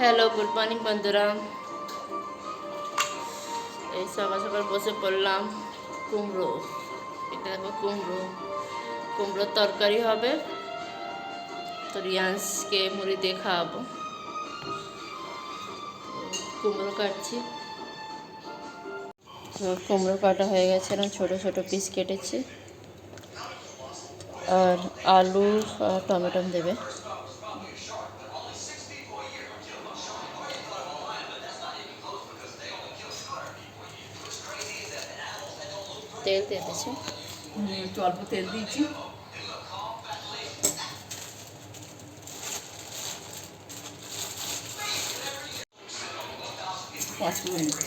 Hello, good morning বন্ধুরা। এই সকাল সকাল বসে পড়লাম। কুমড়ো, এটা দেখো কুমড়োর তরকারি হবে, তো রিয়ান্সকে মুড়ি দিয়ে খাওয়াবো। কুমড়ো কাটছি, তো কুমড়ো কাটা হয়ে গেছে, এরকম ছোটো ছোটো পিস কেটেছি। আর আলু আর টমেটো দেবে। তেল দিয়ে দিয়েছি, একটু অল্প তেল দিয়েছি। পাঁচ মিনিট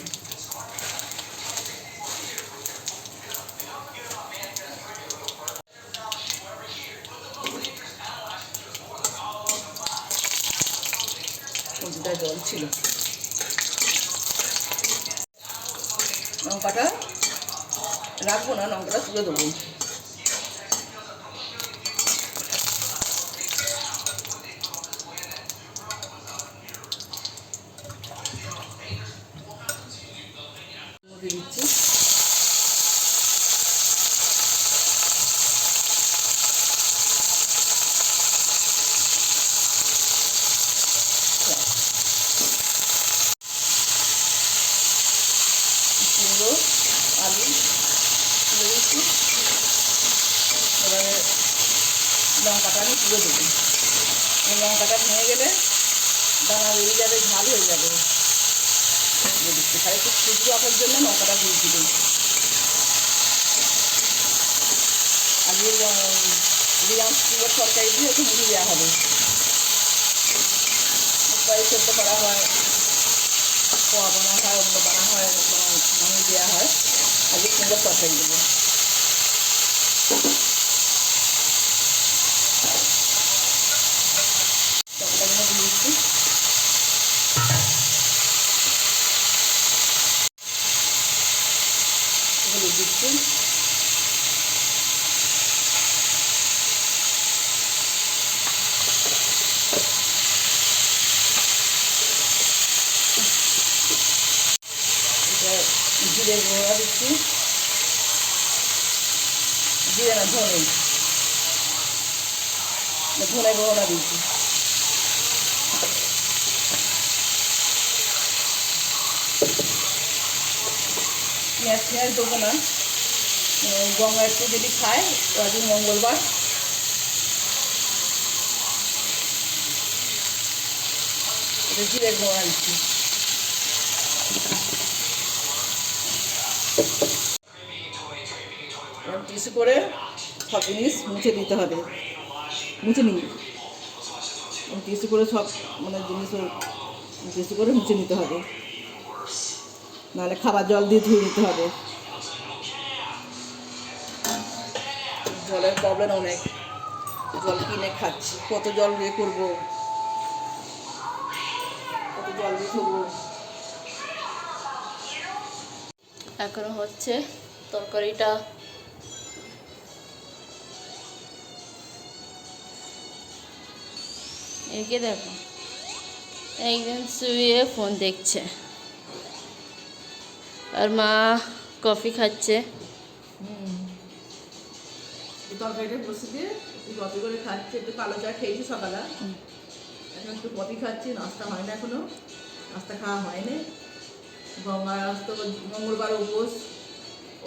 সবজিটা জল ছিল। লঙ্কাটা রাখবো না, লঙ্কাটা তুলে দেবো। দিচ্ছি কুমড়ো আলু তুলে দিচ্ছি। এবারে লঙ্কাটা আমি তুলে দেবো। এই লঙ্কাটা ভেঙে গেলে দানা বেরিয়ে যাবে, ঝাল হয়ে যাবে। দিয়ে দিচ্ছি, তাই একটু খুশবু আসার জন্য লঙ্কাটা দিয়েছি। আজকে রিয়ান্স কুমড়োর তরকারি দিয়ে একটু মুড়ি দেওয়া হবে। প্রায় সেদ্ধ করা হয়, পোয়া বানা হয়, অন্য বানা হয়, মুড়ি দেওয়া হয়। আজকে কুমড়োর তরকারি দেবো। টমেটোগুলো দিয়ে দিচ্ছি। হলুদ দিচ্ছি, জিরে গুঁড়া দিচ্ছি, জিরে না ধনে গুঁড়া দিচ্ছি। পেঁয়াজ দেবো না, গঙ্গা একটু যদি খায়, আজকে মঙ্গলবার। এটা জিরে গুঁড়া দিচ্ছি। টিস্যু করে সব জিনিস মুছে দিতে হবে, মুছে নিই। টিস্যু করে সব জিনিস টিস্যু করে মুছে নিতে হবে, নাহলে খাবার জল দিয়ে ধুয়ে নিতে হবে। জলের প্রবলেম অনেক, জল কিনে খাচ্ছি। কত জল দিয়ে করবো, কত জল দিয়ে ধরবো। এখনো হচ্ছে তরকারিটা। একে দেখো, একজন শুয়ে ফোন দেখছে, আর মা কফি খাচ্ছে। তরকারিটা বসে দিয়ে কফি করে খাচ্ছি। একটু কালো চা খেয়েছি সকালে, এখন একটু কফি খাচ্ছি। নাস্তা হয় না এখনো, নাস্তা খাওয়া হয়নি। গঙ্গার আসতো মঙ্গলবার উপোস,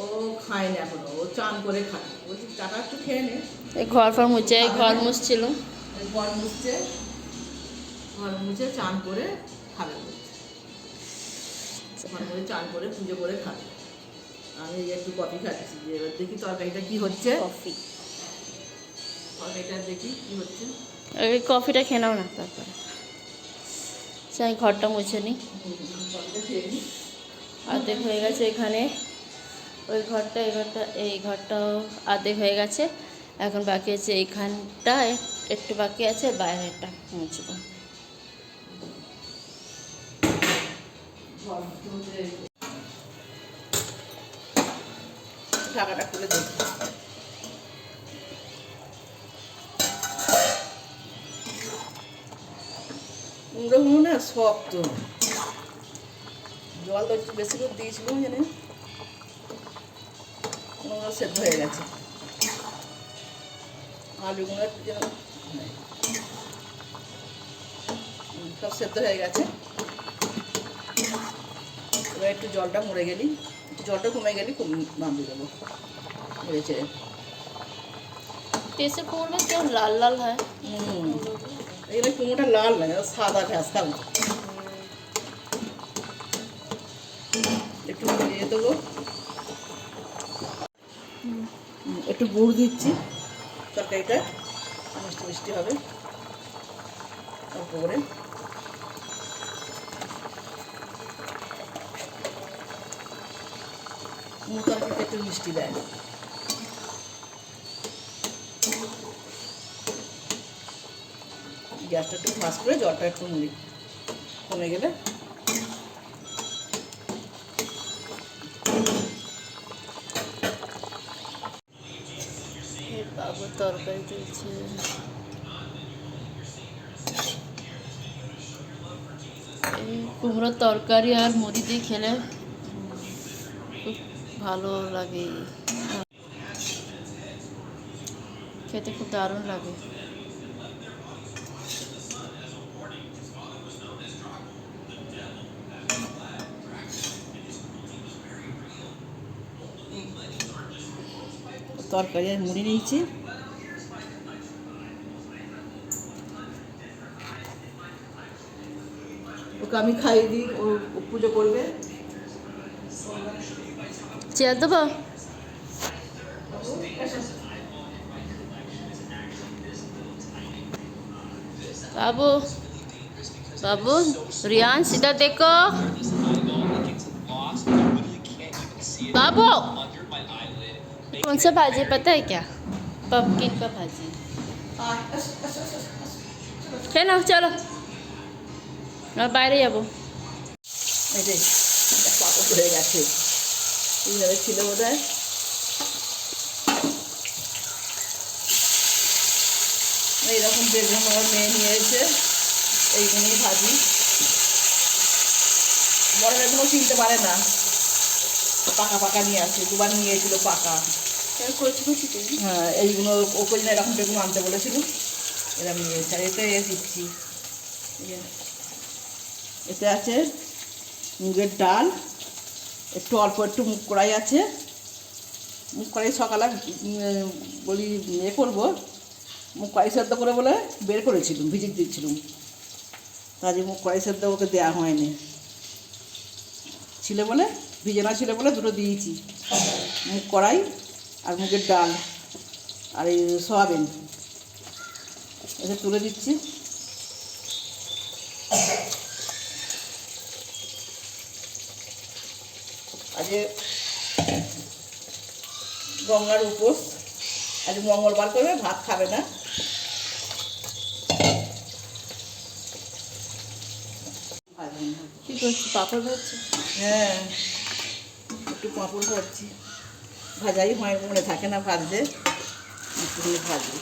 ও খায় না এখনো, ও চান করে খায়। বলছি চাটা একটু খেয়ে নে। এই ঘর ফর মুছে, ঘর মুছছিল, ঘর মুছছে, ঘর মুছে চান করে খাবে বলছে। ঘর মুছে চান করে পুজো করে খাবে। আমি একটু কফি খাচ্ছি, যে এবার দেখি তরকারিটা কি হচ্ছে। কফি, তরকারিটা দেখি কি হচ্ছে। এই কফিটা খেয়ে নাও না, তারপরে আমি ঘরটা মুছে নিই। কফিটা খেয়ে নিই। অর্ধেক হয়ে গেছে এখানে, ওই ঘরটা, এই ঘরটাও অর্ধেক হয়ে গেছে। এখন বাকি আছে এইখানটা একটু বাকি আছে, বাইরেটা মুছবো। ঢাকাটা খুলে দেবো। কুমড়োগুলো না শক্ত, জল তো একটু বেশি করে দিয়েছিলাম জানি কুমড়ো সেদ্ধ হয়ে গেছে। আলুগুলো একটু যেন সব সেদ্ধ হয়ে গেছে। এবার একটু জলটা মরে গেলি, জলটা কমে গেলি নামিয়ে দেবো নেড়ে চেড়ে। कैसे पौड़বে কেমন লাল লাল হয়? এখানে কুমড়োটা লাল না, সাদা ভ্যাসকা মতো। একটু দিয়ে দেবো, একটু গুড় দিচ্ছি, তরকারিটা মিষ্টি মিষ্টি হবে অল্প করে। তরকারিটা একটু মিষ্টি দেয়। গ্যাসটা একটু ফাঁস করে জলটা একটু মুড়ি কমে গেলে বাবু তরকারি দিয়েছে। এই কুমড়োর তরকারি আর মুড়ি দিয়ে খেলে খুব ভালো লাগে, খেতে খুব দারুণ লাগে। তরকারি আর মুড়ি নিয়েছি। ওকে আমি খাইয়ে দিই, ও পুজো করবে। চেয়ার দেবো? बाबू बाबू रियांश इधर देखो। बाबू कौन सा भाजी पता है क्या? पम्पकिन का भाजी। चलो चलो আর বাইরে যাবো। এই যে পাপড় হয়ে গেছে, এইভাবে ছিল বোধ হয়। এইরকম বেগুন আমার মেয়ে নিয়ে এসে এইগুলোই ভাজি। বড় বেগুনও চিনতে পারে না, পাকা পাকা নিয়ে আসে, দুবার নিয়ে এসেছিল পাকা। হ্যাঁ, এইগুলো ওকে জন্য এরকম বেগুন আনতে বলেছিল, এরকম নিয়ে এসে। আর এতে দিচ্ছি, এতে আছে মুগের ডাল, একটু অল্প একটু মুগ কড়াই আছে। মুগ কড়াই সকালে বলি ইয়ে করবো, মুগ কড়াই সেদ্ধ করে বলে বের করেছিলাম, ভিজিয়ে দিয়েছিলাম। কাজে মুগ কড়াই সেদ্ধ ওকে দেওয়া হয়নি, ছিল বলে, ভিজে না ছিল বলে দুটো দিয়েছি, মুগ কড়াই আর মুগের ডাল আর এই সয়াবিন। এতে তুলে দিচ্ছি। আজকে গঙ্গার উপোস, আজ মঙ্গলবার করবে, ভাত খাবে না। কি করছি? পাপড় ভাজছি। হ্যাঁ, একটু পাঁপড় ভাজছি, ভাজাই হয় মনে থাকে না ভাজতে, একটু দিয়ে ভাজবো।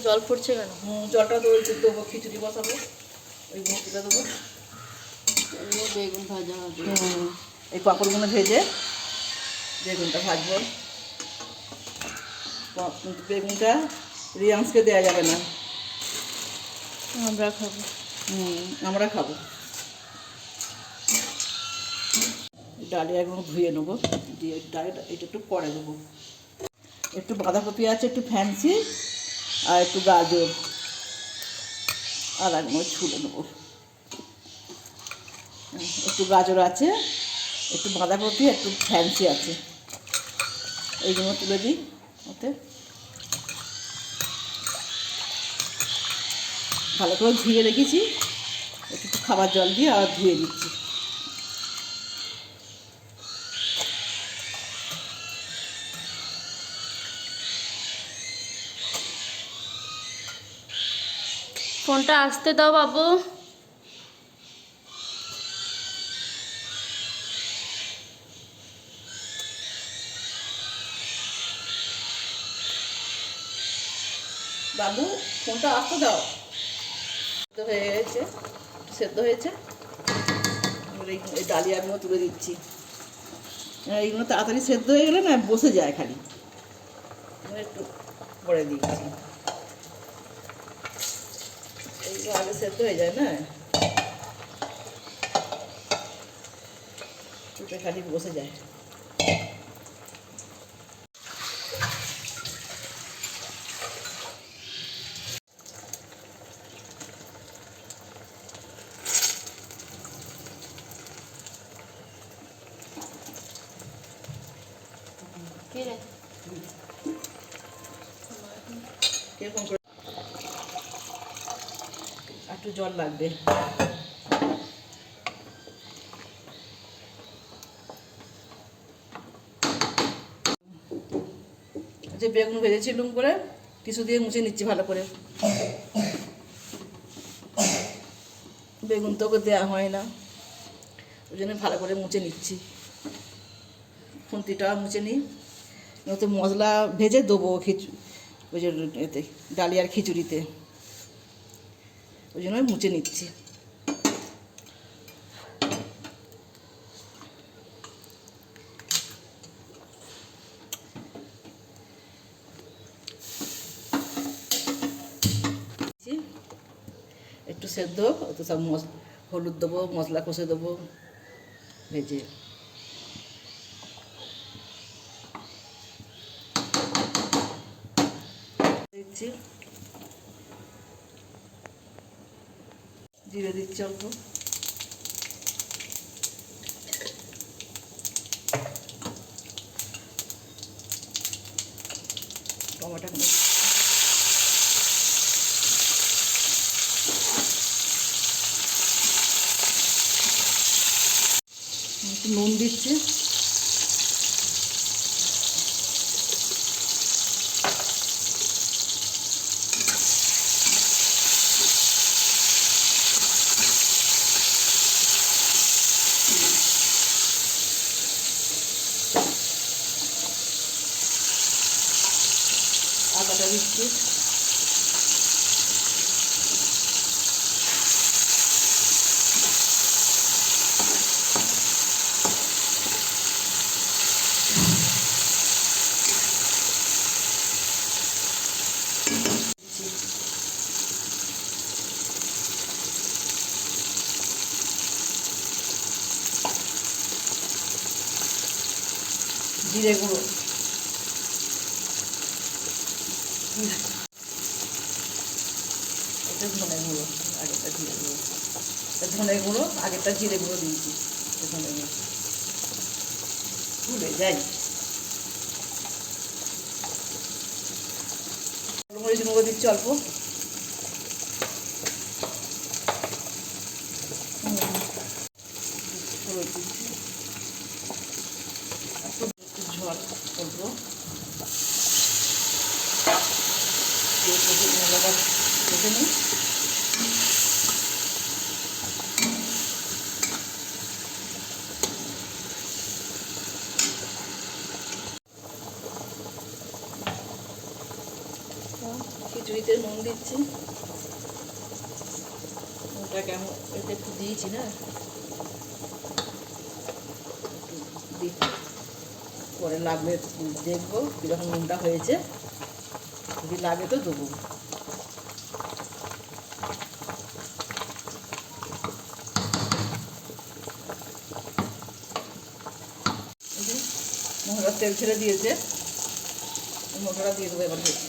জল ফুটছে কেন? জলটা তো ওই দেবো, খিচুড়ি বসাবো, ওই মুখটা দেবো। বেগুন ভাজা হবে। এই পাঁপড়গুলো ভেজে বেগুনটা ভাজবো। বেগুনটা রিয়াংসকে দেওয়া যাবে না, আমরা খাবো। আমরা খাবো। ডালিয়াগুলো ধুয়ে নেবো, দিয়ে ডালিয়া এটা একটু পরে দেবো। একটু বাঁধাকপি আছে, একটু ফ্যান্সি আর একটু গাজর আর একবার ছুলে নেবো। একটু গাজর আছে, একটু বাঁধাকপি, একটু ফ্যান্সি আছে, এইগুলো তুলে দিই ওতে। ভালো করে ধুয়ে রেখেছি, একটু খাবার জল দিয়ে আর ধুয়ে দিচ্ছি। ফোনটা আসতে দাও বাবু। বাবু ফোনটা আসতে দাও। সেদ্ধ হয়ে গেছে, সেদ্ধ হয়েছে। এবার এই ডালিয়াগুলো তুলে দিচ্ছি। এইগুলো তাড়াতাড়ি সেদ্ধ হয়ে গেলে না বসে যায় খালি, একটু পরে দিচ্ছি। এইগুলো আগে সেদ্ধ হয়ে যায় না, চুপে খালি বসে যায়। কিরকম করে একটু জল লাগবে। যে বেগুন ভেজেছিলুম করে টিস্যু দিয়ে মুছে নিচ্ছি ভালো করে। বেগুন তো ওকে দেওয়া হয় না, ওই জন্য ভালো করে মুছে নিচ্ছি। খুন্তিটা মুছে নিই, নয়তো মশলা ভেজে দেবো ওই যে এতে ডালিয়ার খিচুড়িতে, ওই জন্য মুছে নিচ্ছি। একটু সেদ্ধ, তো সব হলুদ দেবো, মশলা কষে দেবো ভেজে। দিচ্ছি জিরে, দিচ্ছি অল্প, টমেটো একটু নুন দিচ্ছি, আদাটা দিচ্ছি, জিরে গুঁড়ো, এটা ধনে গুঁড়ো, আগেরটা জিরে গুঁড়ো, ধনে গুঁড়ো আগেরটা জিরে গুঁড়ো দিয়েছি, ধনে গুঁড়ো ভুলে যাই। মরিচ গুঁড়ো দিচ্ছি অল্প, হলুদ দিচ্ছি, একটু ঝোল করবো, মশলাটা কেটে নিই। খিচুড়িতে নুন দিচ্ছি, নুনটা কেমন এটা একটু দিয়েছি না, একটু পরে লাগলে দেখবো কীরকম নুনটা হয়েছে, যদি লাগে তো দেবো। মশলার তেল ছেড়ে দিয়েছে, মশলা দিয়ে দেবো এবার দেখি।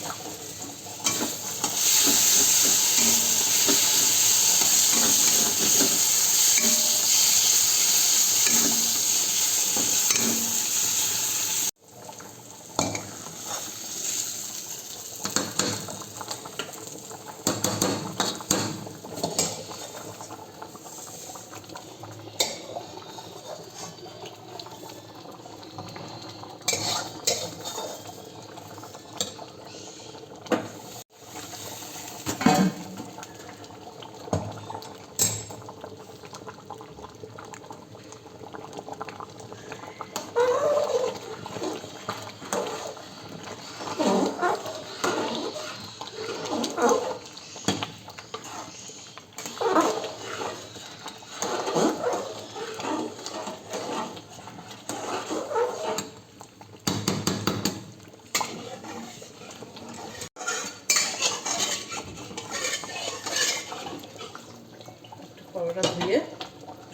তরকা ধুয়ে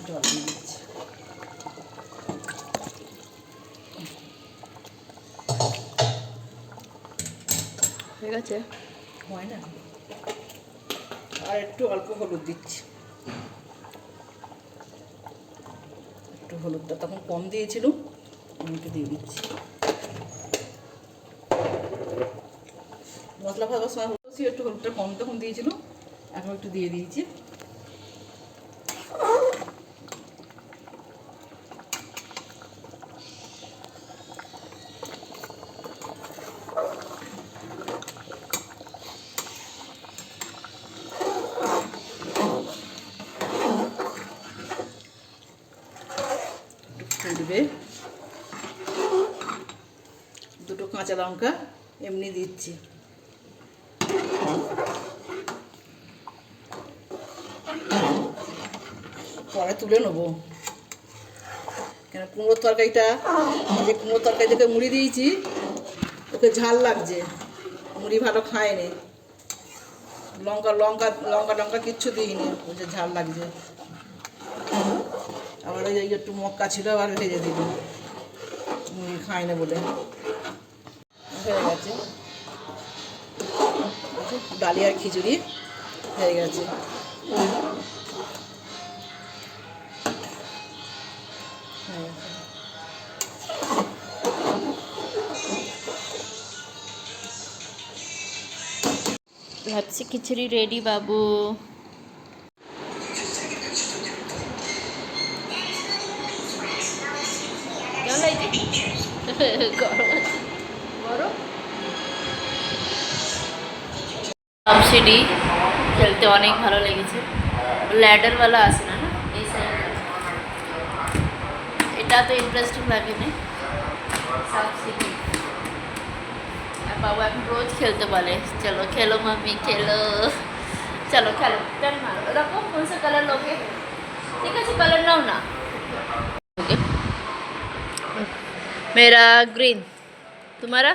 জল দিয়ে দিচ্ছি। ঠিক আছে, হয় না, আর একটু অল্প হলুদ দিচ্ছি। একটু হলুদটা তখন কম দিয়েছিল, আমি একটু দিয়ে দিচ্ছি। মশলা ভাজার সময় একটু হলুদটা কম তখন দিয়েছিল, এখন একটু দিয়ে দিয়েছি। ফুটবে, দুটো কাঁচা লঙ্কা এমনি দিচ্ছি। পরে তুলে নেবো, কেন কুমড়োর তরকারিটা, যে কুমড়োর তরকারি থেকে মুড়ি দিয়েছি ওকে ঝাল লাগছে, মুড়ি ভালো খায়নি, লঙ্কা লঙ্কা লঙ্কা টঙ্কা কিচ্ছু দিইনি, ওই যে ঝাল লাগছে। আবার ওই একটু মক্কা ছিল, আবার ভেজে দিল, মুড়ি খায় না বলে। হয়ে গেছে, ডালি আর খিচুড়ি হয়ে গেছে। ভাবছি খিচুড়ি রেডি বাবু। কেমন লাগছে? গরম আছে, গরম। সাবসিডি খেলতে অনেক ভালো লেগেছে। ল্যাডারওয়ালা আছে না, এই সাইড এটা তো ইন্টারেস্টিং লাগেনি। সাবসিডি বাবু এখন রোজ খেলতে বলে, চলো খেলো मम्मी খেলো, चलो খেলো। चल मारो, रखो कौन सा कलर लोगे? ठीक है, कलर नाओ ना। ओके, मेरा ग्रीन, तुम्हारा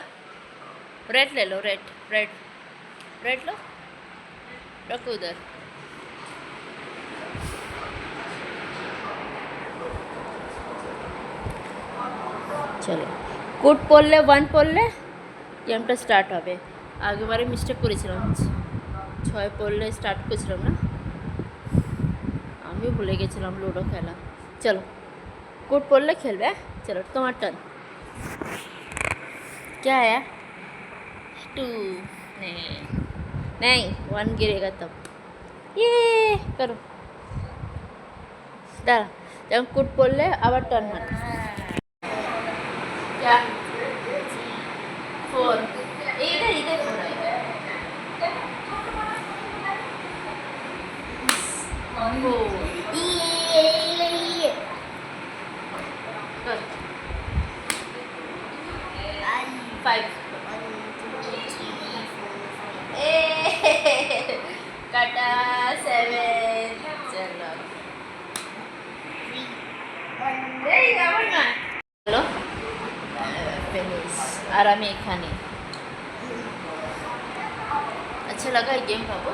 रेड ले लो, रेड रेड रेड लो, रखो उधर। চলো, কোড পড়লে 1 পড়লে গেমটা স্টার্ট হবে। আগেবারে মিস্টেক করেছিলাম, 6 পড়লে স্টার্ট করেছিলাম না, আমিও ভুলে গেছিলাম লুডো খেলা। চলো কোড পড়লে খেলবে। চলো তোমার টার্ন। क्या है? 2 नहीं 1 गिरेगा तब। ये करो, দাঁড়া, যখন কোড পড়লে আবার টার্ন মার। क्या 4 इधर इधर हो रहा है। कर 5 काटा 7। चलो चलो फिनिश। আর আমি এখানে। अच्छा लगा ये गेम बाबू?